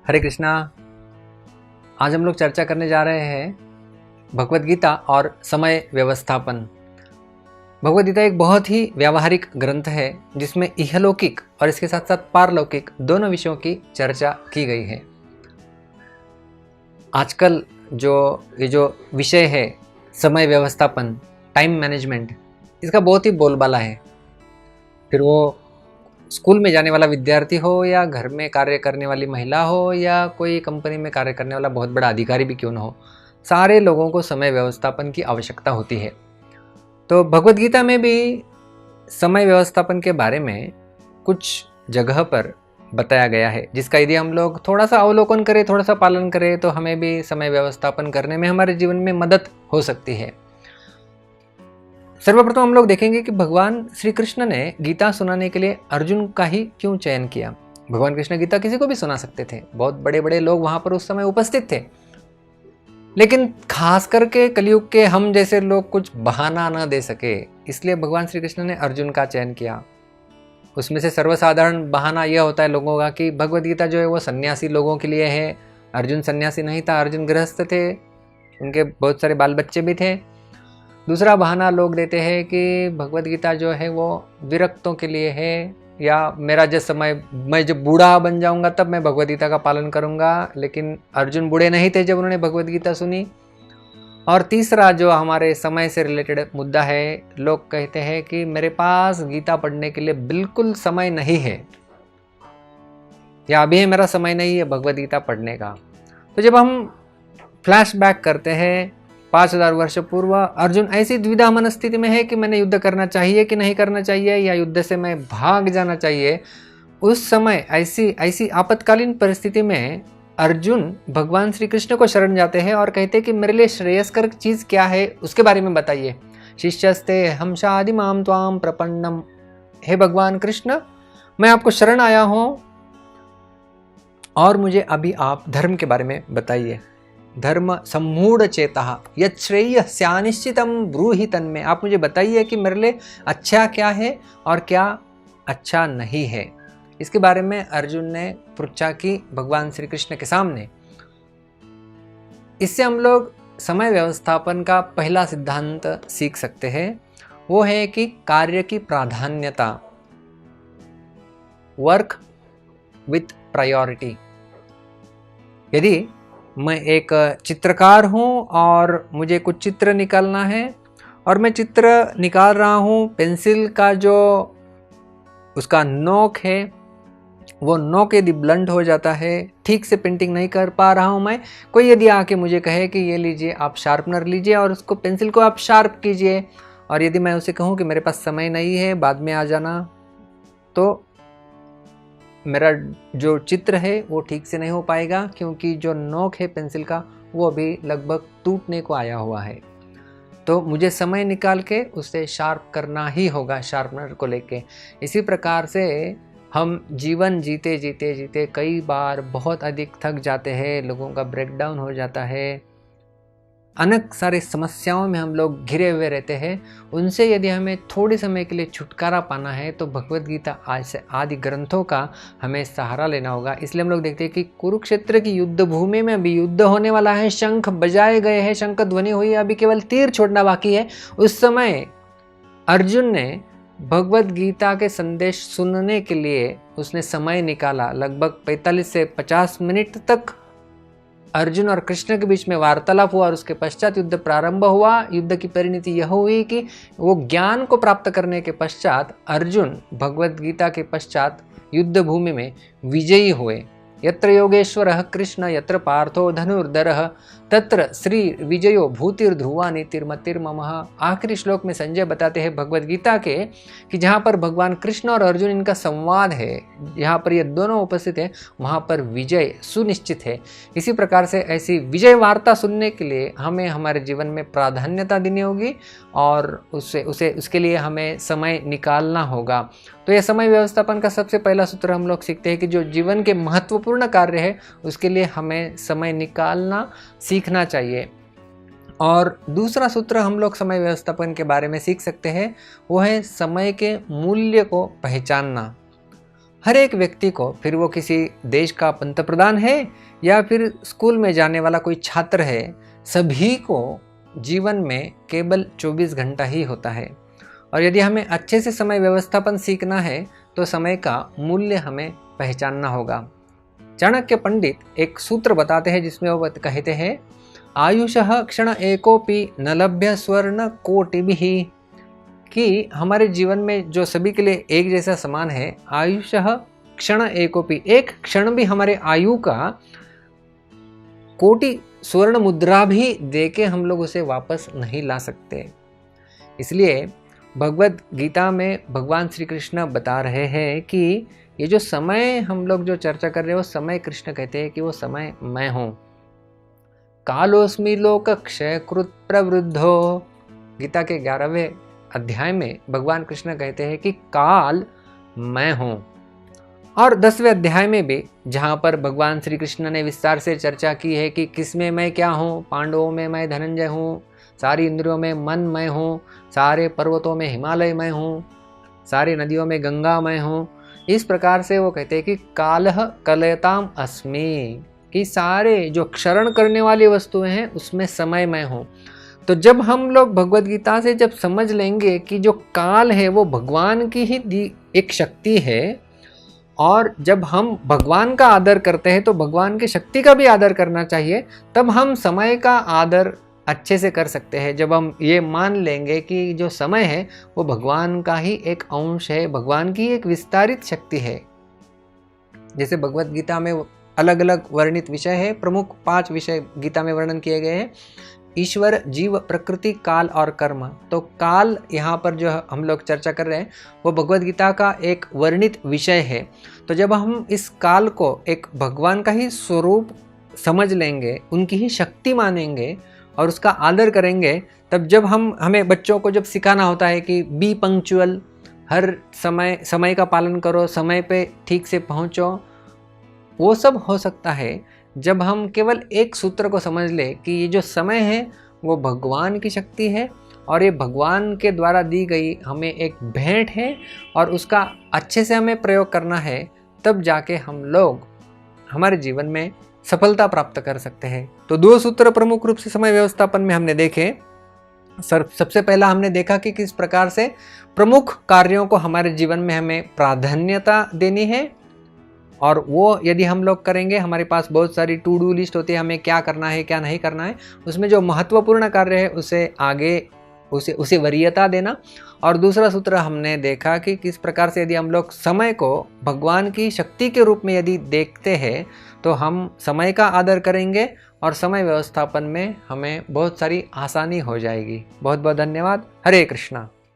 हरे कृष्णा। आज हम लोग चर्चा करने जा रहे हैं भगवद गीता और समय व्यवस्थापन। भगवद गीता एक बहुत ही व्यावहारिक ग्रंथ है जिसमें इहलौकिक और इसके साथ साथ पारलौकिक दोनों विषयों की चर्चा की गई है। आजकल ये जो विषय है समय व्यवस्थापन, टाइम मैनेजमेंट, इसका बहुत ही बोलबाला है। फिर वो स्कूल में जाने वाला विद्यार्थी हो या घर में कार्य करने वाली महिला हो या कोई कंपनी में कार्य करने वाला बहुत बड़ा अधिकारी भी क्यों न हो, सारे लोगों को समय व्यवस्थापन की आवश्यकता होती है। तो भगवद गीता में भी समय व्यवस्थापन के बारे में कुछ जगह पर बताया गया है, जिसका यदि हम लोग थोड़ा सा अवलोकन करें, थोड़ा सा पालन करें तो हमें भी समय व्यवस्थापन करने में हमारे जीवन में मदद हो सकती है। सर्वप्रथम हम लोग देखेंगे कि भगवान श्री कृष्ण ने गीता सुनाने के लिए अर्जुन का ही क्यों चयन किया। भगवान कृष्ण गीता किसी को भी सुना सकते थे, बहुत बड़े बड़े लोग वहां पर उस समय उपस्थित थे, लेकिन खास करके कलयुग के हम जैसे लोग कुछ बहाना न दे सके, इसलिए भगवान श्री कृष्ण ने अर्जुन का चयन किया। उसमें से सर्वसाधारण बहाना यह होता है लोगों का कि भगवद गीता जो है वो सन्यासी लोगों के लिए है। अर्जुन सन्यासी नहीं था, अर्जुन गृहस्थ थे, उनके बहुत सारे बाल बच्चे भी थे। दूसरा बहाना लोग देते हैं कि भगवद गीता जो है वो विरक्तों के लिए है, या मेरा जब समय, मैं जब बूढ़ा बन जाऊंगा तब मैं भगवद गीता का पालन करूंगा। लेकिन अर्जुन बूढ़े नहीं थे जब उन्होंने भगवद गीता सुनी। और तीसरा जो हमारे समय से रिलेटेड मुद्दा है, लोग कहते हैं कि मेरे पास गीता पढ़ने के लिए बिल्कुल समय नहीं है, या अभी मेरा समय नहीं है भगवद गीता पढ़ने का। तो जब हम फ्लैशबैक करते हैं 5000 वर्ष पूर्व, अर्जुन ऐसी द्विधा मनस्थिति में है कि मैंने युद्ध करना चाहिए कि नहीं करना चाहिए, या युद्ध से मैं भाग जाना चाहिए। उस समय ऐसी आपातकालीन परिस्थिति में अर्जुन भगवान श्री कृष्ण को शरण जाते हैं और कहते हैं कि मेरे लिए श्रेयस्कर चीज क्या है, उसके बारे में बताइए। शिष्यस्ते हमशादि माम त्वाम प्रपन्नम, हे भगवान कृष्ण, मैं आपको शरण आया हूं और मुझे अभी आप धर्म के बारे में बताइए। धर्म सम्मूढ़ चेता यच्छ्रेय स्यानिश्चितम ब्रूहि तन्मे, आप मुझे बताइए कि मेरे लिए अच्छा क्या है और क्या अच्छा नहीं है। इसके बारे में अर्जुन ने पृच्छा की भगवान श्री कृष्ण के सामने। इससे हम लोग समय व्यवस्थापन का पहला सिद्धांत सीख सकते हैं, वो है कि कार्य की प्राधान्यता, वर्क विथ प्रायोरिटी। यदि मैं एक चित्रकार हूँ और मुझे कुछ चित्र निकालना है और मैं चित्र निकाल रहा हूँ, पेंसिल का जो उसका नोक है वो नोक यदि ब्लंट हो जाता है, ठीक से पेंटिंग नहीं कर पा रहा हूँ मैं, कोई यदि आके मुझे कहे कि ये लीजिए आप शार्पनर लीजिए और उसको पेंसिल को आप शार्प कीजिए, और यदि मैं उसे कहूँ कि मेरे पास समय नहीं है, बाद में आ जाना, तो मेरा जो चित्र है वो ठीक से नहीं हो पाएगा, क्योंकि जो नोक है पेंसिल का वो अभी लगभग टूटने को आया हुआ है। तो मुझे समय निकाल के उसे शार्प करना ही होगा शार्पनर को लेके। इसी प्रकार से हम जीवन जीते जीते जीते कई बार बहुत अधिक थक जाते हैं, लोगों का ब्रेकडाउन हो जाता है, अनेक सारी समस्याओं में हम लोग घिरे हुए रहते हैं। उनसे यदि हमें थोड़े समय के लिए छुटकारा पाना है तो भगवद गीता आदि ग्रंथों का हमें सहारा लेना होगा। इसलिए हम लोग देखते हैं कि कुरुक्षेत्र की युद्ध भूमि में अभी युद्ध होने वाला है, शंख बजाए गए हैं, शंख ध्वनि हुई है, अभी केवल तीर छोड़ना बाकी है। उस समय अर्जुन ने भगवद गीता के संदेश सुनने के लिए उसने समय निकाला। लगभग 45 से 50 मिनट तक अर्जुन और कृष्ण के बीच में वार्तालाप हुआ और उसके पश्चात युद्ध प्रारंभ हुआ। युद्ध की परिणति यह हुई कि वो ज्ञान को प्राप्त करने के पश्चात अर्जुन भगवद गीता के पश्चात युद्ध भूमि में विजयी हुए। यत्र योगेश्वरः कृष्ण यत्र पार्थो धनुर्धरः तत्र श्री विजयो भूतिर्ध्रुवा नीतिर्मतिर्ममः। आखिरी श्लोक में संजय बताते हैं भगवद गीता के कि जहाँ पर भगवान कृष्ण और अर्जुन इनका संवाद है, यहाँ पर ये दोनों उपस्थित हैं, वहाँ पर विजय सुनिश्चित है। इसी प्रकार से ऐसी विजय वार्ता सुनने के लिए हमें हमारे जीवन में प्राधान्यता देनी होगी और उसके लिए हमें समय निकालना होगा। तो यह समय व्यवस्थापन का सबसे पहला सूत्र हम लोग सीखते हैं कि जो जीवन के महत्वपूर्ण कार्य है उसके लिए हमें समय निकालना सीखना चाहिए। और दूसरा सूत्र हम लोग समय व्यवस्थापन के बारे में सीख सकते हैं, वो है समय के मूल्य को पहचानना। हर एक व्यक्ति को, फिर वो किसी देश का पंतप्रधान है या फिर स्कूल में जाने वाला कोई छात्र है, सभी को जीवन में केवल 24 घंटा ही होता है। और यदि हमें अच्छे से समय व्यवस्थापन सीखना है तो समय का मूल्य हमें पहचानना होगा। चाणक्य पंडित एक सूत्र बताते हैं जिसमें वो कहते हैं, आयुषः क्षण एकोपि न लभ्य स्वर्ण कोटिभिः, कि हमारे जीवन में जो सभी के लिए एक जैसा समान है, आयुषः क्षण एकोपि, एक क्षण भी हमारे आयु का कोटि स्वर्ण मुद्रा भी देके हम लोग उसे वापस नहीं ला सकते। इसलिए भगवद गीता में भगवान श्री कृष्ण बता रहे हैं कि ये जो समय हम लोग जो चर्चा कर रहे हैं वो समय, कृष्ण कहते हैं कि वो समय मैं हूँ। कालोस्मि लोक क्षय कृत प्रवृद्धो, गीता के 11वें अध्याय में भगवान कृष्ण कहते हैं कि काल मैं हूँ। और 10वें अध्याय में भी, जहाँ पर भगवान श्री कृष्ण ने विस्तार से चर्चा की है कि किसमें मैं क्या हूँ, पांडवों में मैं धनंजय हूँ, सारी इंद्रियों में मन मैं हूँ, सारे पर्वतों में हिमालय मैं हूँ, सारी नदियों में गंगा मैं हूँ। इस प्रकार से वो कहते हैं कि कालह कलयताम अस्मि, कि सारे जो क्षरण करने वाली वस्तुएं हैं उसमें समय मैं हूँ। तो जब हम लोग भगवद गीता से जब समझ लेंगे कि जो काल है वो भगवान की ही दी एक शक्ति है, और जब हम भगवान का आदर करते हैं तो भगवान की शक्ति का भी आदर करना चाहिए, तब हम समय का आदर अच्छे से कर सकते हैं। जब हम ये मान लेंगे कि जो समय है वो भगवान का ही एक अंश है, भगवान की एक विस्तारित शक्ति है। जैसे भगवद गीता में अलग अलग वर्णित विषय है, प्रमुख 5 विषय गीता में वर्णन किए गए हैं, ईश्वर, जीव, प्रकृति, काल और कर्म। तो काल यहाँ पर जो हम लोग चर्चा कर रहे हैं वो भगवद गीता का एक वर्णित विषय है। तो जब हम इस काल को एक भगवान का ही स्वरूप समझ लेंगे, उनकी ही शक्ति मानेंगे और उसका आदर करेंगे, तब जब हमें बच्चों को जब सिखाना होता है कि बी पंक्चुअल, हर समय का पालन करो, समय पे ठीक से पहुँचो, वो सब हो सकता है जब हम केवल एक सूत्र को समझ ले कि ये जो समय है वो भगवान की शक्ति है और ये भगवान के द्वारा दी गई हमें एक भेंट है और उसका अच्छे से हमें प्रयोग करना है, तब जाके हम लोग हमारे जीवन में सफलता प्राप्त कर सकते हैं। तो 2 सूत्र प्रमुख रूप से समय व्यवस्थापन में हमने देखे। सबसे पहला हमने देखा कि किस प्रकार से प्रमुख कार्यों को हमारे जीवन में हमें प्राधान्यता देनी है, और वो यदि हम लोग करेंगे, हमारे पास बहुत सारी टू डू लिस्ट होती है, हमें क्या करना है क्या नहीं करना है, उसमें जो महत्वपूर्ण कार्य है उसे आगे उसे वरीयता देना। और दूसरा सूत्र हमने देखा कि किस प्रकार से यदि हम लोग समय को भगवान की शक्ति के रूप में यदि देखते हैं तो हम समय का आदर करेंगे और समय व्यवस्थापन में हमें बहुत सारी आसानी हो जाएगी। बहुत बहुत धन्यवाद। हरे कृष्णा।